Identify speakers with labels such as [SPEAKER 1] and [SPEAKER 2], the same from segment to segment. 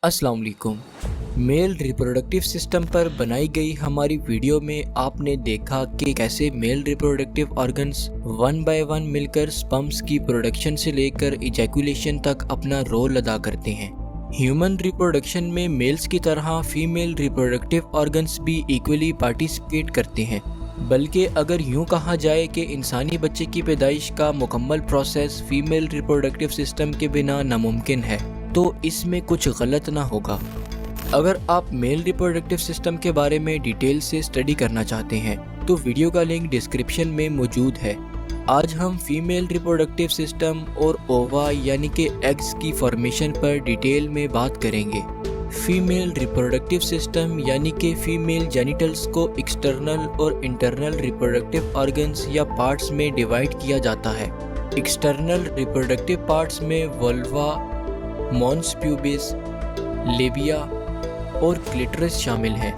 [SPEAKER 1] अस्सलाम वालेकुम। Male reproductive system पर बनाई गई हमारी वीडियो में आपने देखा कि कैसे male reproductive organs one by one मिलकर स्पर्म्स की प्रोडक्शन से लेकर इजैकुलेशन तक अपना रोल अदा करते हैं। ह्यूमन रिप्रोडक्शन में मेल्स की तरह फीमेल रिप्रोडक्टिव ऑर्गन्स भी इक्वली पार्टिसिपेट करते हैं, बल्कि अगर यूँ कहा जाए कि इंसानी बच्चे की पैदाइश का मुकम्मल प्रोसेस फीमेल रिप्रोडक्टिव सिस्टम के बिना नामुमकिन है, तो इसमें कुछ गलत ना होगा। अगर आप मेल रिप्रोडक्टिव सिस्टम के बारे में डिटेल से स्टडी करना चाहते हैं तो वीडियो का लिंक डिस्क्रिप्शन में मौजूद है। आज हम फीमेल रिप्रोडक्टिव सिस्टम और ओवा यानी कि एग्स की फॉर्मेशन पर डिटेल में बात करेंगे। फीमेल रिप्रोडक्टिव सिस्टम यानी कि फीमेल जेनिटल्स को एक्सटर्नल और इंटरनल रिप्रोडक्टिव ऑर्गन्स या पार्ट्स में डिवाइड किया जाता है। एक्सटर्नल रिप्रोडक्टिव पार्ट्स में वल्वा, मॉन्स प्यूबिस, लेबिया और क्लिटरस शामिल हैं,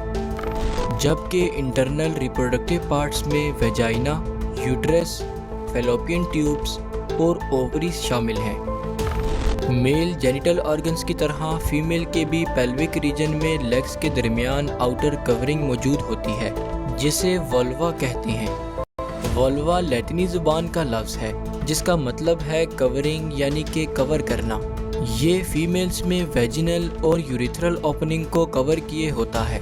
[SPEAKER 1] जबकि इंटरनल रिप्रोडक्टिव पार्ट्स में वेजाइना, यूट्रस, फैलोपियन ट्यूब्स और ओवरीज शामिल हैं। मेल जेनिटल ऑर्गन्स की तरह फीमेल के भी पेल्विक रीजन में लेग्स के दरमियान आउटर कवरिंग मौजूद होती है, जिसे वल्वा कहते हैं। वल्वा लैटिनी ज़ुबान का लफ्ज़ है जिसका मतलब है कवरिंग यानी कि कवर करना। ये फीमेल्स में वेजिनल और यूरिथ्रल ओपनिंग को कवर किए होता है।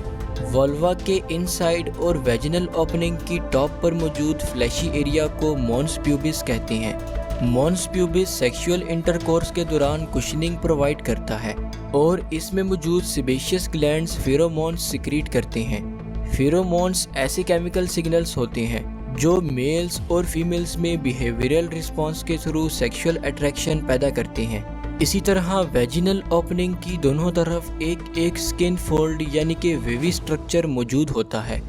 [SPEAKER 1] वल्वा के इनसाइड और वेजिनल ओपनिंग की टॉप पर मौजूद फ्लैशी एरिया को मॉन्स प्यूबिस कहते हैं। मॉन्स प्यूबिस सेक्सुअल इंटरकोर्स के दौरान कुशनिंग प्रोवाइड करता है और इसमें मौजूद सेबेशियस ग्लैंड्स फेरोमोन्स सिक्रीट करते हैं। फेरोमोन्स ऐसे केमिकल सिग्नल्स होते हैं जो मेल्स और फीमेल्स में बिहेवियरल रिस्पॉन्स के थ्रू सेक्सुअल अट्रैक्शन पैदा करते हैं। इसी तरह वेजिनल ओपनिंग की दोनों तरफ एक स्किन फोल्ड यानी कि वेवी स्ट्रक्चर मौजूद होता है।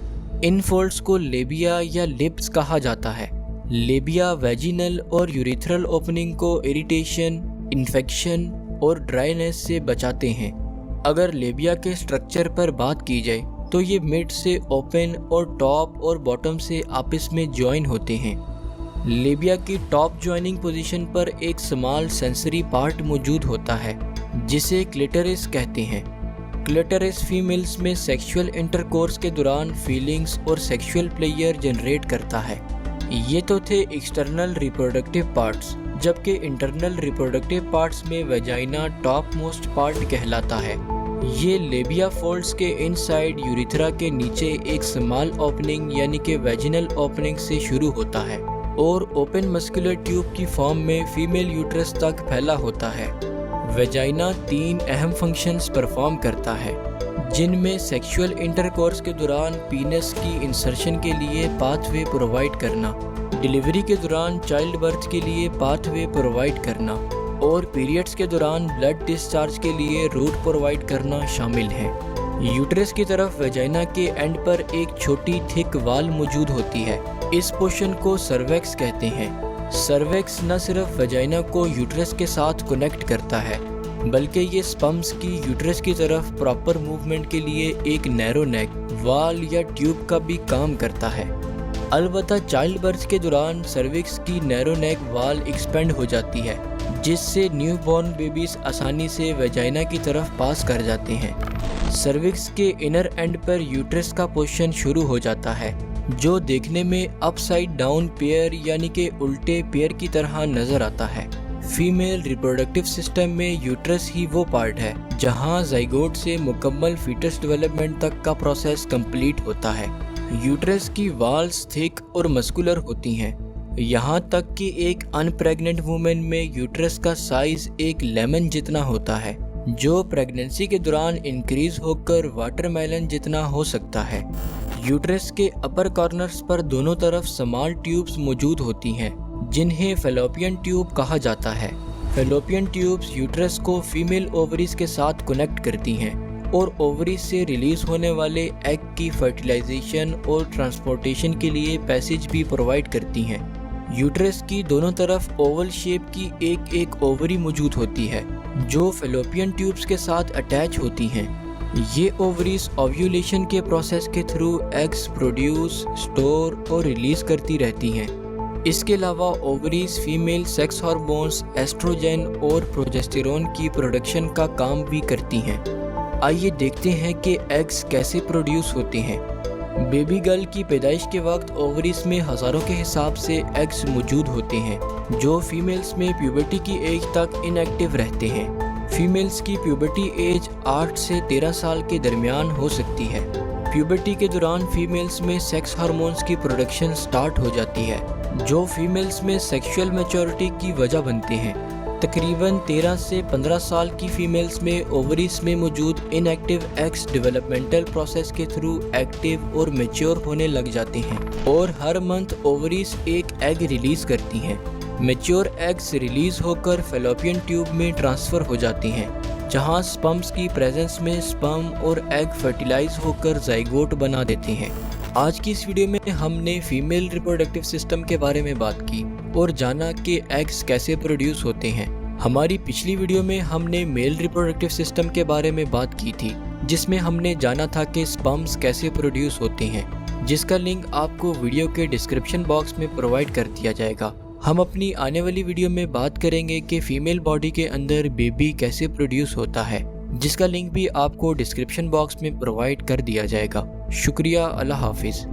[SPEAKER 1] इन फोल्ड्स को लेबिया या लिप्स कहा जाता है। लेबिया वेजिनल और यूरिथ्रल ओपनिंग को इरिटेशन, इन्फेक्शन और ड्राइनेस से बचाते हैं। अगर लेबिया के स्ट्रक्चर पर बात की जाए तो ये मिड से ओपन और टॉप और बॉटम से आपस में ज्वाइन होते हैं। लेबिया की टॉप ज्वाइनिंग पोजीशन पर एक स्मॉल सेंसरी पार्ट मौजूद होता है जिसे क्लिटरिस कहते हैं। क्लिटरिस फीमेल्स में सेक्सुअल इंटरकोर्स के दौरान फीलिंग्स और सेक्सुअल प्लेयर जनरेट करता है। ये तो थे एक्सटर्नल रिप्रोडक्टिव पार्ट्स, जबकि इंटरनल रिप्रोडक्टिव पार्ट्स में वेजाइना टॉप मोस्ट पार्ट कहलाता है। ये लेबिया फोल्ड्स के इनसाइड यूरिथ्रा के नीचे एक स्मॉल ओपनिंग यानी कि वेजिनल ओपनिंग से शुरू होता है और ओपन मस्कुलर ट्यूब की फॉर्म में फीमेल यूट्रस तक फैला होता है। वेजाइना 3 अहम फंक्शंस परफॉर्म करता है, जिनमें सेक्सुअल इंटरकोर्स के दौरान पीनस की इंसर्शन के लिए पाथवे प्रोवाइड करना, डिलीवरी के दौरान चाइल्ड बर्थ के लिए पाथवे प्रोवाइड करना और पीरियड्स के दौरान ब्लड डिस्चार्ज के लिए रूट प्रोवाइड करना शामिल है। यूट्रस की तरफ वेजाइना के एंड पर एक छोटी थिक वाल मौजूद होती है। इस पोर्शन को सर्वेक्स कहते हैं। सर्वेक्स न सिर्फ वेजाइना को यूट्रस के साथ कनेक्ट करता है, बल्कि ये स्पर्म्स की यूट्रस की तरफ प्रॉपर मूवमेंट के लिए एक नैरो नेक वाल या ट्यूब का भी काम करता है। अलबत्ता चाइल्ड बर्थ के दौरान सर्विक्स की नैरो नेक वाल एक्सपेंड हो जाती है, जिससे न्यूबॉर्न बेबीज आसानी से वेजाइना की तरफ पास कर जाते हैं। सर्विक्स के इनर एंड पर यूट्रस का पोर्शन शुरू हो जाता है, जो देखने में अपसाइड डाउन पेयर यानी कि उल्टे पेयर की तरह नजर आता है। फीमेल रिप्रोडक्टिव सिस्टम में यूट्रस ही वो पार्ट है जहां जाइगोट से मुकम्मल फीटस डेवलपमेंट तक का प्रोसेस कंप्लीट होता है। यूट्रस की वॉल्स थिक और मस्कुलर होती हैं, यहाँ तक कि एक अनप्रेग्नेंट वुमेन में यूट्रस का साइज एक लेमन जितना होता है, जो प्रेगनेंसी के दौरान इंक्रीज होकर वाटरमेलन जितना हो सकता है। यूट्रस के अपर कॉर्नर्स पर दोनों तरफ स्मॉल ट्यूब्स मौजूद होती हैं, जिन्हें फैलोपियन ट्यूब कहा जाता है। फैलोपियन ट्यूब्स यूट्रस को फीमेल ओवरीज के साथ कनेक्ट करती हैं और ओवरीज से रिलीज होने वाले एग की फर्टिलाइजेशन और ट्रांसपोर्टेशन के लिए पैसेज भी प्रोवाइड करती हैं। यूट्रस की दोनों तरफ ओवल शेप की एक ओवरी मौजूद होती है, जो फैलोपियन ट्यूब्स के साथ अटैच होती हैं। ये ओवरीज ओव्यूलेशन के प्रोसेस के थ्रू एग्स प्रोड्यूस, स्टोर और रिलीज करती रहती हैं। इसके अलावा ovaries female sex hormones estrogen और प्रोजेस्टेरोन की प्रोडक्शन का काम भी करती हैं। आइए देखते हैं कि एग्स कैसे प्रोड्यूस होते हैं। बेबी गर्ल की पैदाइश के वक्त ओवरीज में हज़ारों के हिसाब से एग्स मौजूद होते हैं जो फीमेल्स में प्यूबर्टी की एज तक इनएक्टिव रहते हैं। फीमेल्स की प्यूबर्टी एज 8 से 13 साल के दरमियान हो सकती है। प्यूबर्टी के दौरान फीमेल्स में सेक्स हार्मोन्स की प्रोडक्शन स्टार्ट हो जाती है जो फीमेल्स में सेक्सुअल मैच्योरिटी की वजह बनते हैं। तकरीबन 13 से 15 साल की फीमेल्स में ओवरीज में मौजूद इनएक्टिव एग्स डेवलपमेंटल प्रोसेस के थ्रू एक्टिव और मैच्योर होने लग जाते हैं और हर मंथ ओवरीज एक एग रिलीज करती हैं। मैच्योर एग्स रिलीज होकर फैलोपियन ट्यूब में ट्रांसफ़र हो जाती हैं जहां स्पर्म्स की प्रेजेंस में स्पर्म और एग फर्टिलाइज होकर जाइगोट बना देते हैं। आज की इस वीडियो में हमने फीमेल रिप्रोडक्टिव सिस्टम के बारे में बात की और जाना कि एग्स कैसे प्रोड्यूस होते हैं। हमारी पिछली वीडियो में हमने मेल रिप्रोडक्टिव सिस्टम के बारे में बात की थी जिसमें हमने जाना था कि स्पर्म्स कैसे प्रोड्यूस होते हैं, जिसका लिंक आपको वीडियो के डिस्क्रिप्शन बॉक्स में प्रोवाइड कर दिया जाएगा। हम अपनी आने वाली वीडियो में बात करेंगे कि फीमेल बॉडी के अंदर बेबी कैसे प्रोड्यूस होता है, जिसका लिंक भी आपको डिस्क्रिप्शन बॉक्स में प्रोवाइड कर दिया जाएगा। शुक्रिया, अल्लाह हाफिज़।